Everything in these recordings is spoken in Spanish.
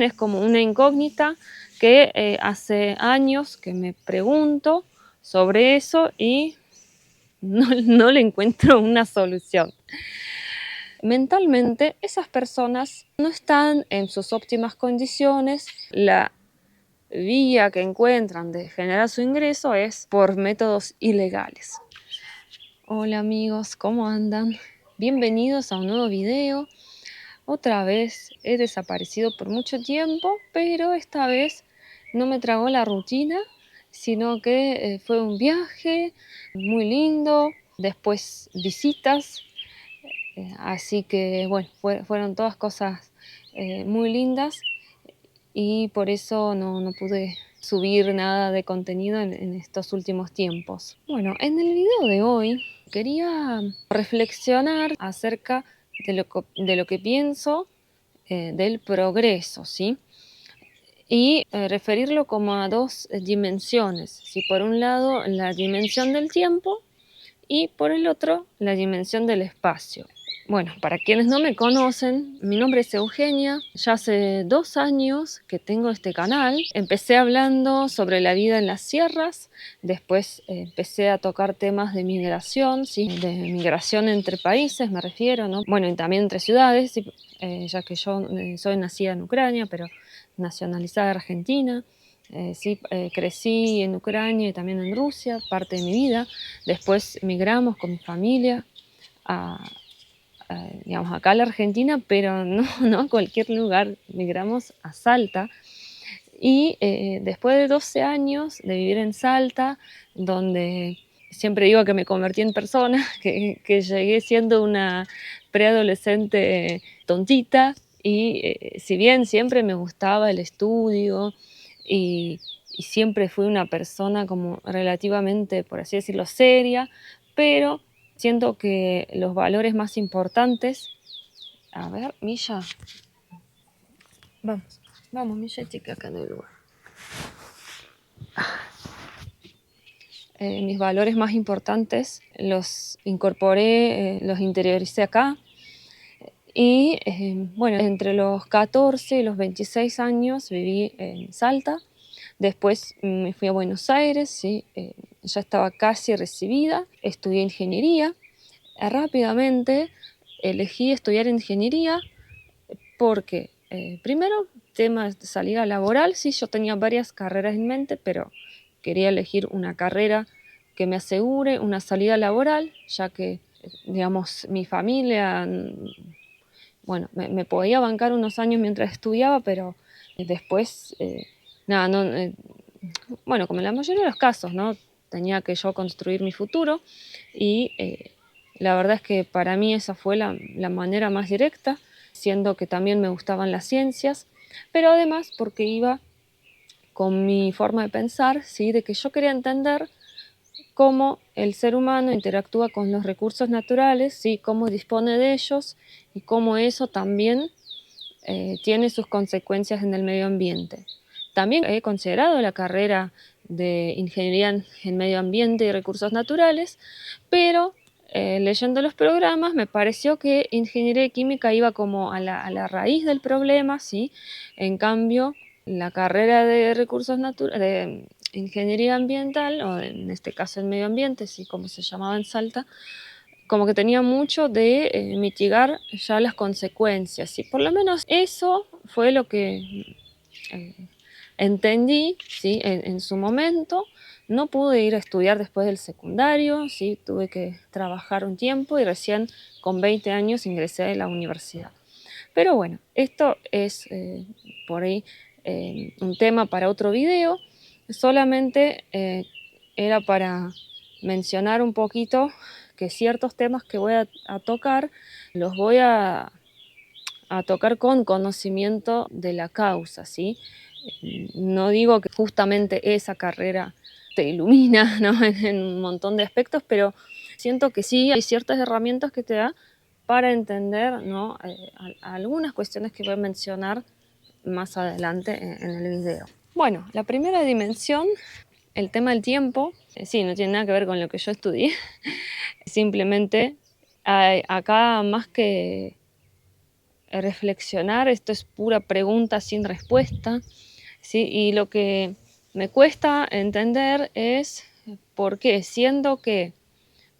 Es como una incógnita que hace años que me pregunto sobre eso y no le encuentro una solución. Mentalmente, esas personas no están en sus óptimas condiciones. La vía que encuentran de generar su ingreso es por métodos ilegales. Hola amigos, ¿cómo andan? Bienvenidos a un nuevo video. Otra vez he desaparecido por mucho tiempo, pero esta vez no me tragó la rutina, sino que fue un viaje muy lindo, después visitas, así que bueno, fueron todas cosas muy lindas y por eso no pude subir nada de contenido en estos últimos tiempos. Bueno, en el video de hoy quería reflexionar acerca de lo que pienso del progreso, ¿sí? Y referirlo como a dos dimensiones, ¿sí? Por un lado, la dimensión del tiempo y por el otro, la dimensión del espacio. Bueno, para quienes no me conocen, mi nombre es Eugenia. Ya hace 2 años que tengo este canal. Empecé hablando sobre la vida en las sierras, después empecé a tocar temas de migración, ¿sí? De migración entre países me refiero, ¿no? Bueno, y también entre ciudades, ¿sí? Ya que yo soy nacida en Ucrania, pero nacionalizada argentina. Crecí en Ucrania y también en Rusia, parte de mi vida. Después migramos con mi familia digamos, acá a la Argentina, pero no a cualquier lugar. Migramos a Salta. Y después de 12 años de vivir en Salta, donde siempre digo que me convertí en persona, que llegué siendo una preadolescente tontita, y si bien siempre me gustaba el estudio y siempre fui una persona como relativamente, por así decirlo, seria, pero siento que los valores más importantes... A ver, Milla, vamos, Milla, chica, acá en el lugar. Mis valores más importantes los incorporé, los interioricé acá. Y bueno, entre los 14 y los 26 años viví en Salta. Después me fui a Buenos Aires, ¿sí? Ya estaba casi recibida, estudié ingeniería. Rápidamente elegí estudiar ingeniería porque, primero, tema de salida laboral, sí, yo tenía varias carreras en mente, pero quería elegir una carrera que me asegure una salida laboral, ya que, digamos, mi familia, bueno, me podía bancar unos años mientras estudiaba, pero después, nada, bueno, como en la mayoría de los casos, ¿no? Tenía que yo construir mi futuro y la verdad es que para mí esa fue la manera más directa, siendo que también me gustaban las ciencias, pero además porque iba con mi forma de pensar, ¿sí? De que yo quería entender cómo el ser humano interactúa con los recursos naturales, ¿sí? Cómo dispone de ellos y cómo eso también tiene sus consecuencias en el medio ambiente. También he considerado la carrera de Ingeniería en Medio Ambiente y Recursos Naturales, pero leyendo los programas me pareció que Ingeniería Química iba como a la raíz del problema, ¿sí? En cambio, la carrera de Recursos Naturales, de Ingeniería Ambiental, o en este caso en Medio Ambiente, ¿sí? Como se llamaba en Salta, como que tenía mucho de mitigar ya las consecuencias, y por lo menos eso fue lo que eh, entendí, ¿sí? En su momento. No pude ir a estudiar después del secundario, ¿sí? Tuve que trabajar un tiempo y recién con 20 años ingresé a la universidad. Pero bueno, esto es por ahí un tema para otro video. Solamente era para mencionar un poquito que ciertos temas que voy a tocar los voy a tocar con conocimiento de la causa, ¿sí? No digo que justamente esa carrera te ilumina, ¿no? en un montón de aspectos, pero siento que sí hay ciertas herramientas que te da para entender, ¿no? Algunas cuestiones que voy a mencionar más adelante en el video. Bueno, la primera dimensión, el tema del tiempo, sí, no tiene nada que ver con lo que yo estudié. Simplemente acá más que reflexionar, esto es pura pregunta sin respuesta, ¿sí? Y lo que me cuesta entender es por qué, siendo que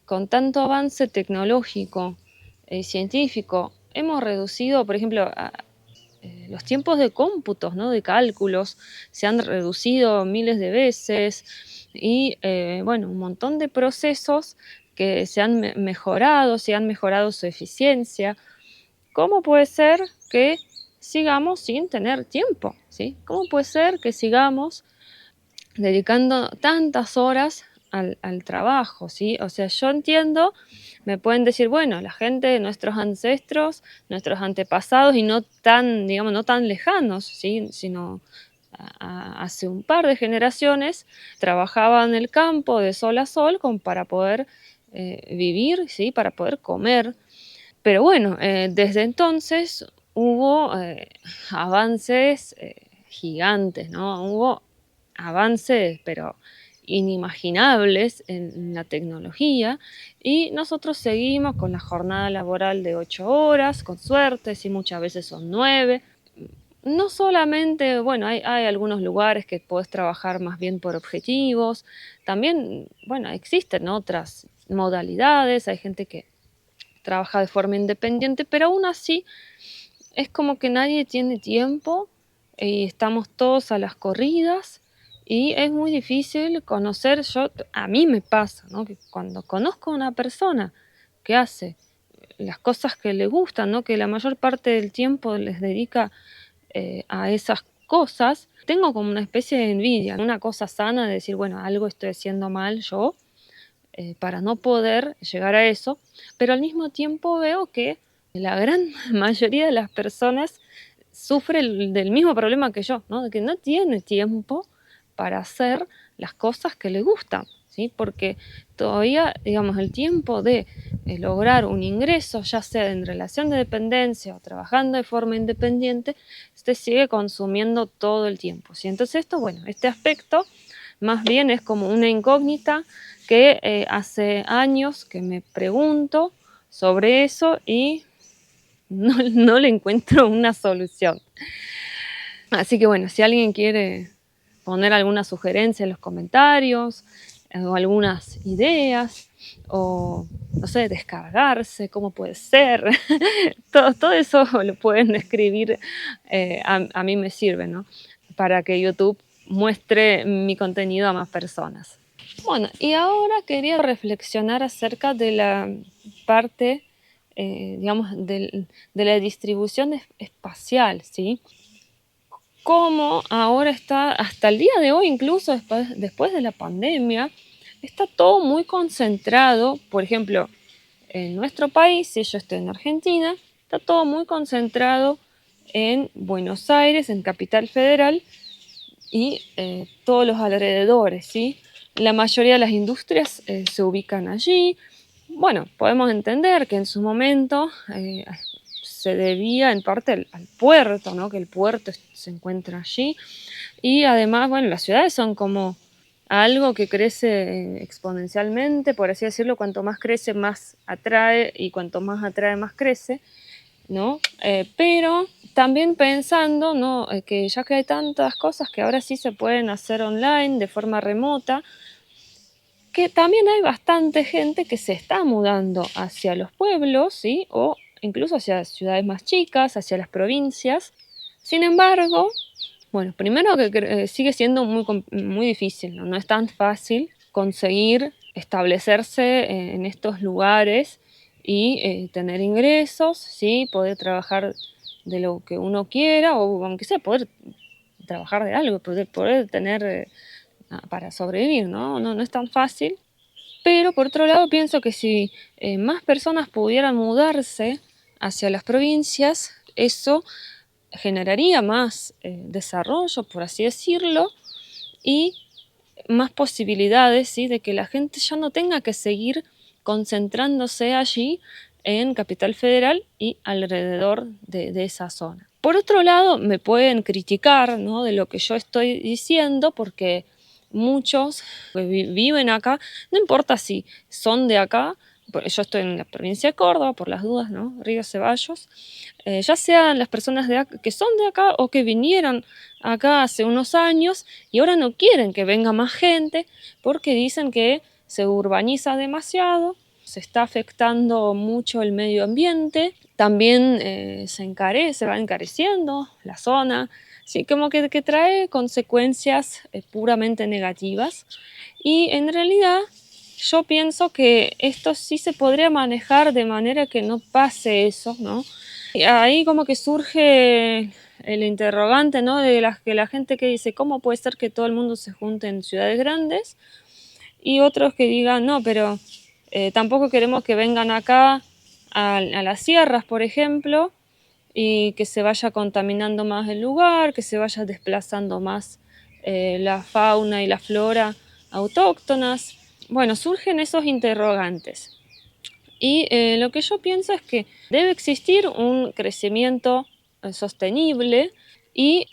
con tanto avance tecnológico y científico, hemos reducido, por ejemplo, los tiempos de cómputos, ¿no? De cálculos, se han reducido miles de veces y, bueno, un montón de procesos que se han mejorado, se han mejorado su eficiencia. ¿Cómo puede ser que sigamos sin tener tiempo? ¿Sí? ¿Cómo puede ser que sigamos dedicando tantas horas al trabajo? ¿Sí? O sea, yo entiendo, me pueden decir, bueno, la gente, nuestros ancestros, nuestros antepasados, y no tan, digamos, no tan lejanos, ¿sí? Sino hace un par de generaciones, trabajaban en el campo de sol a sol para poder vivir, ¿sí? Para poder comer. Pero bueno, desde entonces hubo avances gigantes, ¿no? Hubo avances, pero inimaginables en la tecnología, y nosotros seguimos con la jornada laboral de 8 horas, con suerte, sí, muchas veces son 9. No solamente, bueno, hay algunos lugares que puedes trabajar más bien por objetivos, también, bueno, existen otras modalidades, hay gente que trabaja de forma independiente, pero aún así es como que nadie tiene tiempo y estamos todos a las corridas y es muy difícil conocer. A mí me pasa, ¿no? Que cuando conozco a una persona que hace las cosas que le gustan, ¿no? Que la mayor parte del tiempo les dedica a esas cosas, tengo como una especie de envidia, una cosa sana de decir, bueno, algo estoy haciendo mal yo para no poder llegar a eso, pero al mismo tiempo veo que la gran mayoría de las personas sufre del mismo problema que yo, ¿no? De que no tiene tiempo para hacer las cosas que le gustan, ¿sí? Porque todavía, digamos, el tiempo de lograr un ingreso, ya sea en relación de dependencia o trabajando de forma independiente, se sigue consumiendo todo el tiempo, ¿sí? Entonces esto, bueno, este aspecto más bien es como una incógnita que hace años que me pregunto sobre eso y no le encuentro una solución. Así que bueno, si alguien quiere poner alguna sugerencia en los comentarios o algunas ideas o, no sé, descargarse, cómo puede ser, todo eso lo pueden escribir, a mí me sirve, ¿no? Para que YouTube muestre mi contenido a más personas. Bueno, y ahora quería reflexionar acerca de la parte, digamos, de la distribución espacial, ¿sí? Cómo ahora está, hasta el día de hoy, incluso después de la pandemia, está todo muy concentrado. Por ejemplo, en nuestro país, si yo estoy en Argentina, está todo muy concentrado en Buenos Aires, en Capital Federal, y todos los alrededores, ¿sí? La mayoría de las industrias se ubican allí. Bueno, podemos entender que en su momento se debía en parte al puerto, ¿no? Que el puerto se encuentra allí. Y además, bueno, las ciudades son como algo que crece exponencialmente, por así decirlo. Cuanto más crece, más atrae, y cuanto más atrae, más crece, ¿no? Pero también pensando, ¿no? Que ya que hay tantas cosas que ahora sí se pueden hacer online de forma remota, que también hay bastante gente que se está mudando hacia los pueblos, ¿sí? O incluso hacia ciudades más chicas, hacia las provincias. Sin embargo, bueno, primero que sigue siendo muy difícil, ¿no? No es tan fácil conseguir establecerse en estos lugares y tener ingresos, ¿sí? Poder trabajar de lo que uno quiera, o aunque sea poder trabajar de algo, poder tener para sobrevivir, ¿no? No es tan fácil. Pero por otro lado pienso que si más personas pudieran mudarse hacia las provincias, eso generaría más desarrollo, por así decirlo, y más posibilidades, ¿sí? De que la gente ya no tenga que seguir concentrándose allí en Capital Federal y alrededor de esa zona. Por otro lado, me pueden criticar, ¿no? De lo que yo estoy diciendo, porque muchos que viven acá, no importa si son de acá, yo estoy en la provincia de Córdoba, por las dudas, ¿no? Río Ceballos, ya sean las personas que son de acá o que vinieron acá hace unos años y ahora no quieren que venga más gente porque dicen que se urbaniza demasiado, se está afectando mucho el medio ambiente, también se va encareciendo la zona, sí, como que trae consecuencias puramente negativas y en realidad yo pienso que esto sí se podría manejar de manera que no pase eso, ¿no? Y ahí como que surge el interrogante, ¿no? Que la gente que dice, ¿cómo puede ser que todo el mundo se junte en ciudades grandes? Y otros que digan, no, pero tampoco queremos que vengan acá a las sierras, por ejemplo, y que se vaya contaminando más el lugar, que se vaya desplazando más la fauna y la flora autóctonas. Bueno, surgen esos interrogantes. Y lo que yo pienso es que debe existir un crecimiento sostenible y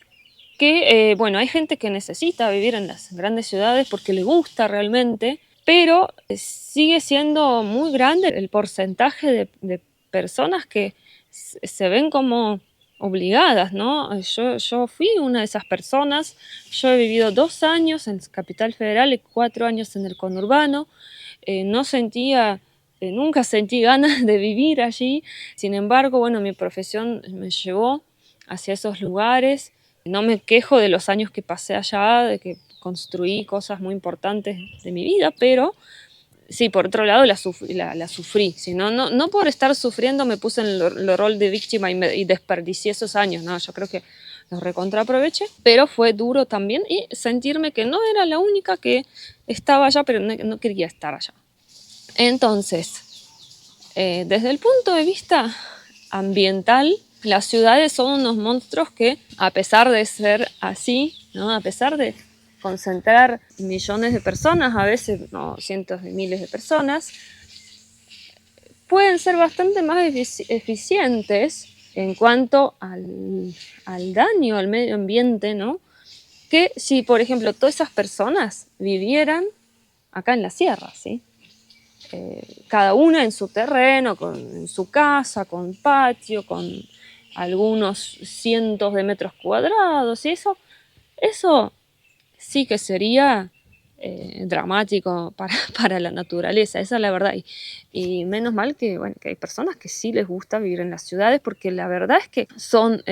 que, bueno, hay gente que necesita vivir en las grandes ciudades porque le gusta realmente, pero sigue siendo muy grande el porcentaje de personas que se ven como obligadas, ¿no? Yo fui una de esas personas, yo he vivido 2 años en Capital Federal y 4 años en el conurbano, no sentía, nunca sentí ganas de vivir allí, sin embargo, bueno, mi profesión me llevó hacia esos lugares, no me quejo de los años que pasé allá, de que construí cosas muy importantes de mi vida, pero sí, por otro lado la sufrí. Si no por estar sufriendo me puse en el rol de víctima y desperdicié esos años, no, yo creo que los recontraproveché, pero fue duro también y sentirme que no era la única que estaba allá, pero no quería estar allá. Entonces, desde el punto de vista ambiental, las ciudades son unos monstruos que, a pesar de ser así, ¿no? A pesar de concentrar millones de personas, a veces no, cientos de miles de personas, pueden ser bastante más eficientes en cuanto al daño al medio ambiente, ¿no? Que si, por ejemplo, todas esas personas vivieran acá en la sierra, ¿sí? Cada una en su terreno, en su casa, con patio, con algunos cientos de metros cuadrados, y eso sí que sería dramático para la naturaleza, esa es la verdad. Y menos mal que, bueno, que hay personas que sí les gusta vivir en las ciudades, porque la verdad es que son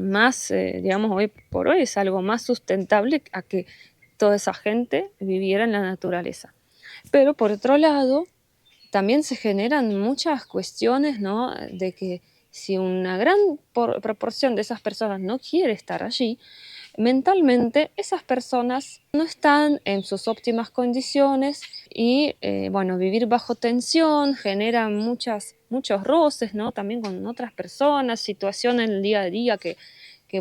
más, digamos, hoy por hoy es algo más sustentable a que toda esa gente viviera en la naturaleza. Pero por otro lado, también se generan muchas cuestiones, ¿no? De que si una gran proporción de esas personas no quiere estar allí, mentalmente esas personas no están en sus óptimas condiciones y, bueno, vivir bajo tensión genera muchos roces, ¿no? También con otras personas, situaciones en el día a día que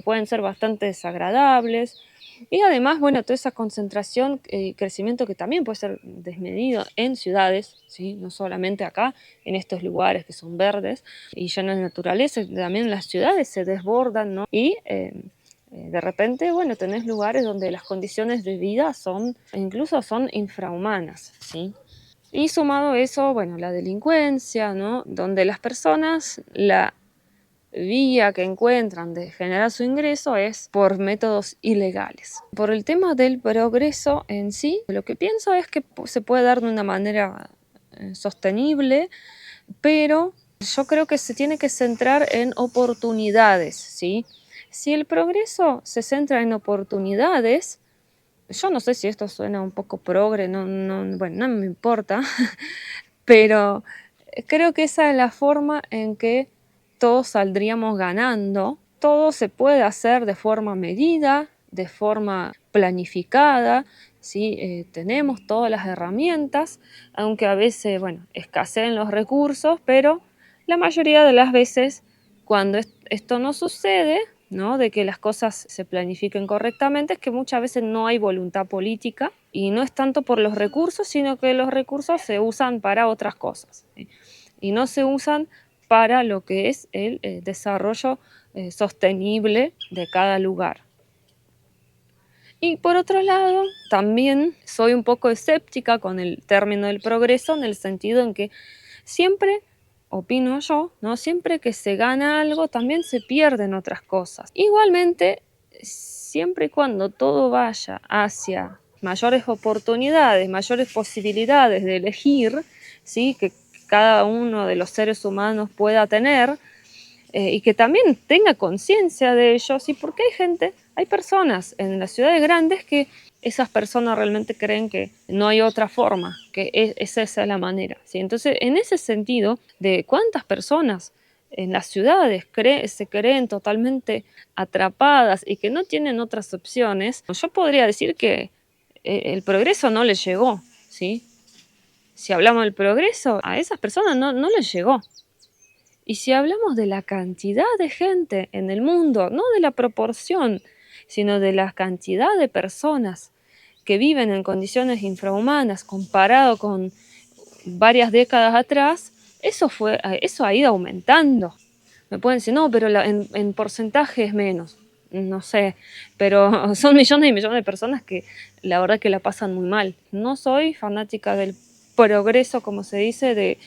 pueden ser bastante desagradables. Y además, bueno, toda esa concentración y crecimiento que también puede ser desmedido en ciudades, ¿sí? No solamente acá, en estos lugares que son verdes y llenos de naturaleza, también las ciudades se desbordan, ¿no? Y de repente, bueno, tenés lugares donde las condiciones de vida incluso son infrahumanas, ¿sí? Y sumado a eso, bueno, la delincuencia, ¿no? Donde las personas, la vía que encuentran de generar su ingreso es por métodos ilegales. Por el tema del progreso en sí, lo que pienso es que se puede dar de una manera sostenible, pero yo creo que se tiene que centrar en oportunidades, ¿sí? Si el progreso se centra en oportunidades, yo no sé si esto suena un poco progre, bueno, no me importa, pero creo que esa es la forma en que todos saldríamos ganando. Todo se puede hacer de forma medida, de forma planificada, ¿sí? Tenemos todas las herramientas, aunque a veces, bueno, escaseen los recursos, pero la mayoría de las veces cuando esto no sucede, ¿no? De que las cosas se planifiquen correctamente, es que muchas veces no hay voluntad política y no es tanto por los recursos, sino que los recursos se usan para otras cosas, ¿sí? Y no se usan para lo que es el desarrollo sostenible de cada lugar. Y por otro lado, también soy un poco escéptica con el término del progreso en el sentido en que siempre, opino yo, ¿no? Siempre que se gana algo, también se pierden otras cosas. Igualmente, siempre y cuando todo vaya hacia mayores oportunidades, mayores posibilidades de elegir, ¿sí? Que cada uno de los seres humanos pueda tener, y que también tenga conciencia de ello, ¿sí? Porque hay personas en las ciudades grandes que esas personas realmente creen que no hay otra forma, que esa es la manera, ¿sí? Entonces, en ese sentido, de cuántas personas en las ciudades se creen totalmente atrapadas y que no tienen otras opciones, yo podría decir que el progreso no les llegó, ¿sí? Si hablamos del progreso, a esas personas no les llegó. Y si hablamos de la cantidad de gente en el mundo, no de la proporción, sino de la cantidad de personas que viven en condiciones infrahumanas comparado con varias décadas atrás, eso ha ido aumentando. Me pueden decir, no, pero en porcentaje es menos. No sé, pero son millones y millones de personas que la verdad que la pasan muy mal. No soy fanática del progreso, como se dice,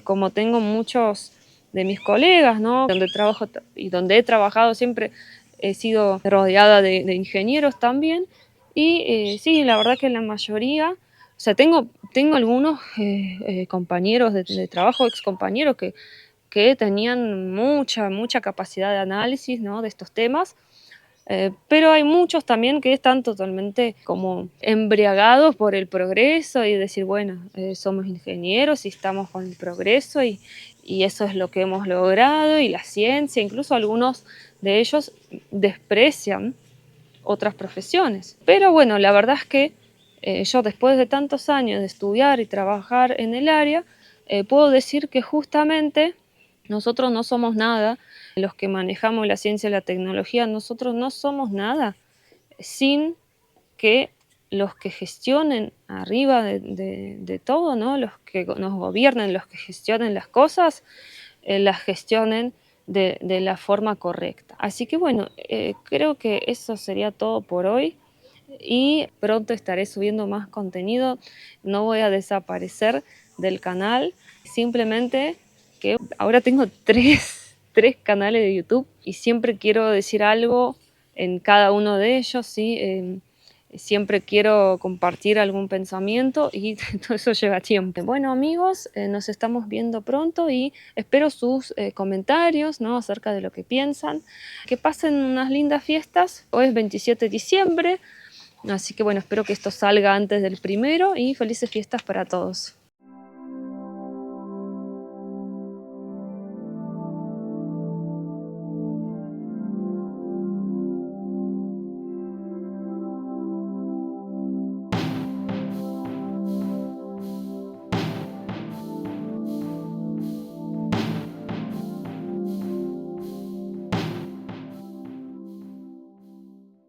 como tengo muchos de mis colegas, ¿no? Donde trabajo y donde he trabajado siempre he sido rodeada de ingenieros también. Y sí, la verdad que la mayoría, o sea, tengo algunos compañeros de trabajo, ex compañeros que tenían mucha capacidad de análisis, ¿no? De estos temas, pero hay muchos también que están totalmente como embriagados por el progreso y decir, bueno, somos ingenieros y estamos con el progreso y eso es lo que hemos logrado y la ciencia, incluso algunos de ellos desprecian otras profesiones. Pero bueno, la verdad es que yo después de tantos años de estudiar y trabajar en el área, puedo decir que justamente nosotros no somos nada, los que manejamos la ciencia y la tecnología, nosotros no somos nada sin que los que gestionen arriba de todo, ¿no? Los que nos gobiernen, los que gestionen las cosas, las gestionen de la forma correcta. Así que bueno, creo que eso sería todo por hoy y pronto estaré subiendo más contenido. No voy a desaparecer del canal, simplemente que ahora tengo tres canales de YouTube y siempre quiero decir algo en cada uno de ellos, ¿sí? Siempre quiero compartir algún pensamiento y todo eso lleva tiempo. Bueno, amigos, nos estamos viendo pronto y espero sus comentarios, ¿no? Acerca de lo que piensan. Que pasen unas lindas fiestas. Hoy es 27 de diciembre, así que bueno, espero que esto salga antes del 1 y felices fiestas para todos.